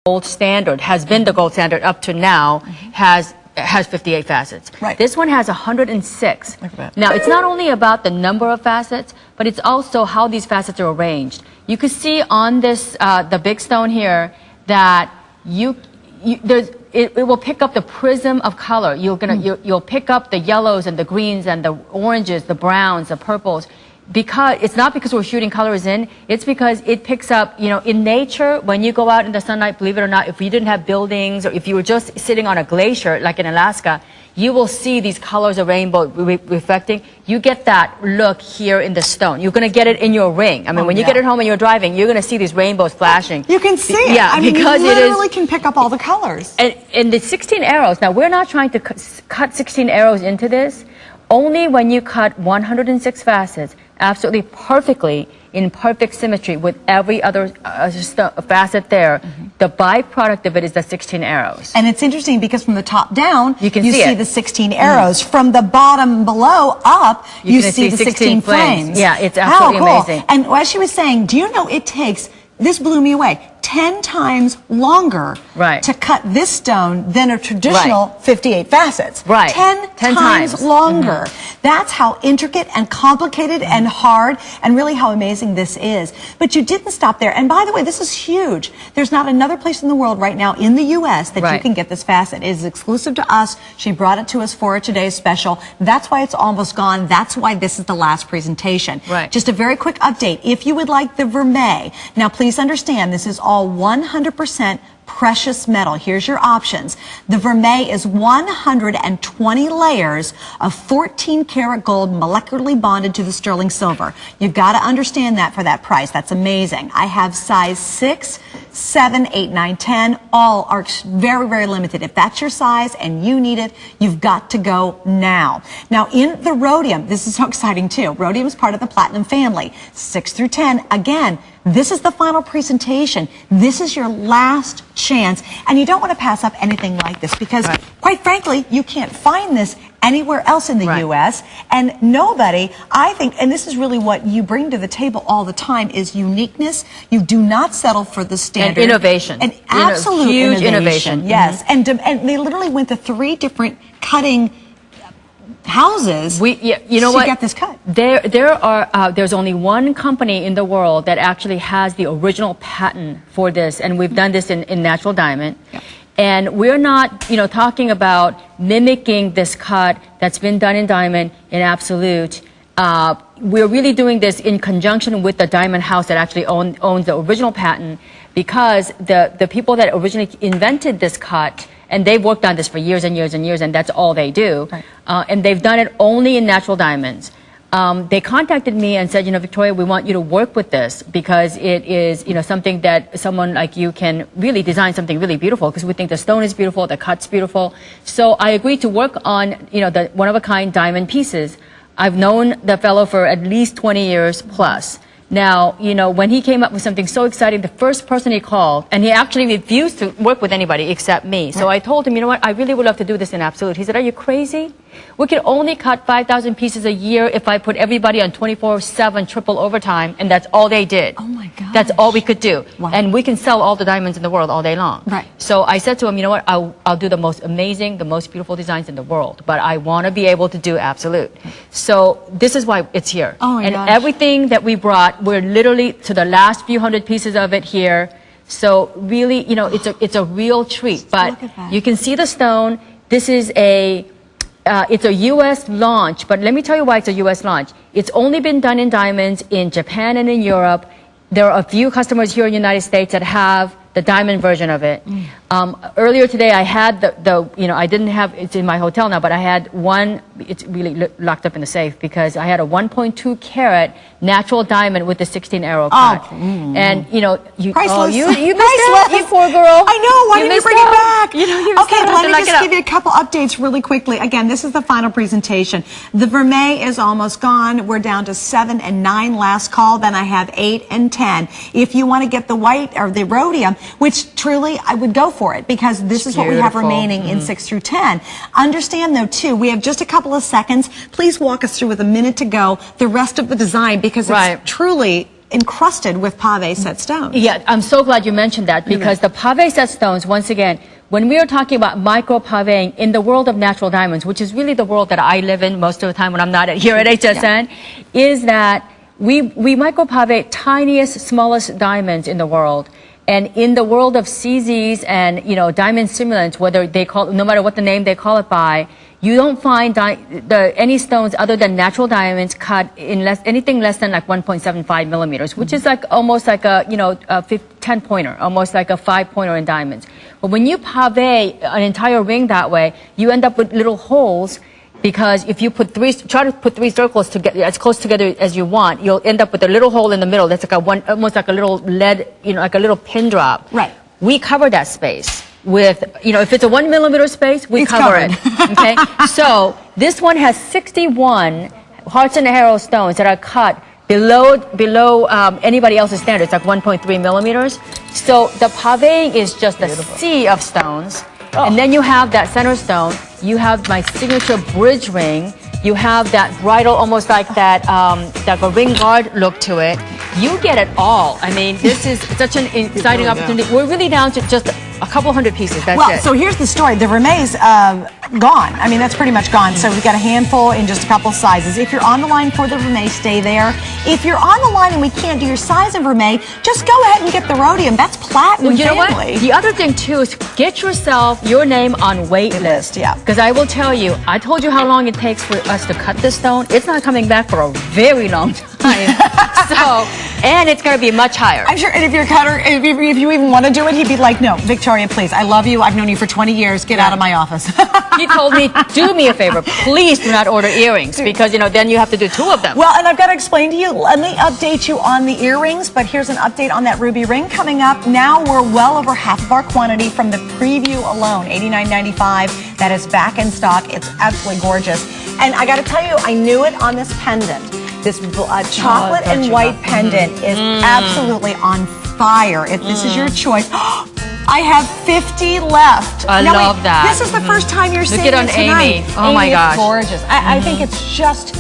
gold standard, has been the gold standard up to now, has 58 facets. Right. This one has 106. Now, it's not only about the number of facets, but it's also how these facets are arranged. You can see on this, the big stone here, that it will pick up the prism of color. You'll pick up the yellows and the greens and the oranges, the browns, the purples. Because it's not because we're shooting colors in, it's because it picks up, you know, in nature, when you go out in the sunlight, believe it or not, if you didn't have buildings or if you were just sitting on a glacier, like in Alaska, you will see these colors of rainbow reflecting. You get that look here in the stone. You're going to get it in your ring. I mean, when you get it home and you're driving, you're going to see these rainbows flashing. You can see it. Yeah, I mean, because you literally can pick up all the colors. And the 16 arrows, now we're not trying to cut 16 arrows into this. Only when you cut 106 facets, absolutely perfectly, in perfect symmetry with every other facet there, the byproduct of it is the 16 arrows. And it's interesting because from the top down, you see the 16 arrows. From the bottom below up, you see the 16 flames. Yeah, it's absolutely amazing. And as she was saying, do you know it takes, this blew me away, 10 times longer to cut this stone than a traditional 58 facets. 10 times longer. That's how intricate and complicated and hard and really how amazing this is. But you didn't stop there. And by the way, this is huge. There's not another place in the world right now in the U.S. that you can get this facet. It is exclusive to us. She brought it to us for today's special. That's why it's almost gone. That's why this is the last presentation. Just a very quick update. If you would like the vermeil, now please understand this is all 100% precious metal. Here's your options. The vermeil is 120 layers of 14 karat gold molecularly bonded to the sterling silver. You've got to understand that for that price. That's amazing. I have size 6, 7, 8, 9, 10. All are very, very limited. If that's your size and you need it, you've got to go now. Now in the rhodium, this is so exciting too. Rhodium is part of the platinum family. 6 through 10, again, this is the final presentation. This is your last chance. And you don't want to pass up anything like this because, quite frankly, you can't find this anywhere else in the U.S. And nobody, I think, and this is really what you bring to the table all the time, is uniqueness. You do not settle for the standard. And innovation. And absolute huge innovation. Yes. And they literally went to 3 different cutting houses to get this cut. There's only one company in the world that actually has the original patent for this, and we've done this in natural diamond. And we're not, talking about mimicking this cut that's been done in diamond in absolute. We're really doing this in conjunction with the diamond house that actually owns the original patent, because the people that originally invented this cut, and they've worked on this for years and years and years, and that's all they do. And they've done it only in natural diamonds. They contacted me and said, Victoria, we want you to work with this because it is, something that someone like you can really design something really beautiful, because we think the stone is beautiful, the cut's beautiful. So I agreed to work on, the one-of-a-kind diamond pieces. I've known the fellow for at least 20 years plus. Now, when he came up with something so exciting, the first person he called, and he actually refused to work with anybody except me. So I told him, you know what, I really would love to do this in absolute. He said, are you crazy? We could only cut 5,000 pieces a year if I put everybody on 24/7 triple overtime, and that's all they did. Oh my God. That's all we could do. And we can sell all the diamonds in the world all day long. So I said to him, you know what, I'll do the most amazing, the most beautiful designs in the world, but I want to be able to do absolute. So this is why it's here. And everything that we brought, we're literally to the last few hundred pieces of it here. So really, it's a real treat. But you can see the stone. This is it's a U.S. launch, but let me tell you why it's a U.S. launch. It's only been done in diamonds in Japan and in Europe. There are a few customers here in the United States that have the diamond version of it. Earlier today, I had I didn't have, it's in my hotel now, but I had one, it's really locked up in the safe, because I had a 1.2 carat natural diamond with the 16 arrow cut. And, you missed out, you poor girl. I know, why didn't you bring it back? Okay, let me just give you a couple updates really quickly. Again, this is the final presentation. The vermeil is almost gone. We're down to 7 and 9 last call. Then I have 8 and 10. If you want to get the white or the rhodium, which truly I would go for it, because this is what we have remaining in 6 through 10. Understand though too, we have just a couple of seconds. Please walk us through, with a minute to go, the rest of the design, because it's truly encrusted with pave set stones. Yeah, I'm so glad you mentioned that, because the pave set stones, once again, when we are talking about micro paving in the world of natural diamonds, which is really the world that I live in most of the time when I'm not here at HSN, is that we micro pave tiniest, smallest diamonds in the world. And in the world of CZs and, you know, diamond simulants, whether they call, no matter what the name they call it by, you don't find any stones other than natural diamonds cut in anything less than like 1.75 millimeters, which is like almost like a, you know, a 10-pointer, almost like a 5-pointer in diamonds. But when you pave an entire ring that way, you end up with little holes, because if you put try to put 3 circles together, as close together as you want, you'll end up with a little hole in the middle. That's like almost like a little lead, you know, like a little pin drop. Right. We cover that space with, you know, if it's a 1 millimeter space, we cover it. Okay. So this one has 61 hearts and arrows stones that are cut below anybody else's standards, like 1.3 millimeters. So the paving is just a sea of stones. And then you have that center stone. You have my signature bridge ring. You have that bridle, almost like that, like a ring guard look to it. You get it all. I mean, this is such an exciting opportunity. We're really down to just a couple hundred pieces. That's it. So here's the story. The Reme's gone. I mean, that's pretty much gone. So we've got a handful in just a couple sizes. If you're on the line for the Reme, stay there. If you're on the line and we can't do your size of Reme, just go ahead and get the rhodium. That's platinum. Well, you know what? The other thing too is get yourself your name on wait list. Yeah. Because I will tell you, I told you how long it takes for us to cut this stone. It's not coming back for a very long time. And it's going to be much higher. I'm sure, and if your cutter, if you even want to do it, he'd be like, no, Victoria, please, I love you. I've known you for 20 years. Get out of my office. He told me, do me a favor, please do not order earrings, because, you know, then you have to do 2 of them. Well, and I've got to explain to you, let me update you on the earrings, but here's an update on that ruby ring coming up. Now we're well over half of our quantity from the preview alone, $89.95. That is back in stock. It's absolutely gorgeous. And I got to tell you, I knew it on this pendant. This chocolate and white pendant is absolutely on fire. If this is your choice, I have 50 left. I love that. This is the first time you're seeing it on tonight. Amy. Oh my gosh. It's gorgeous. I think it's just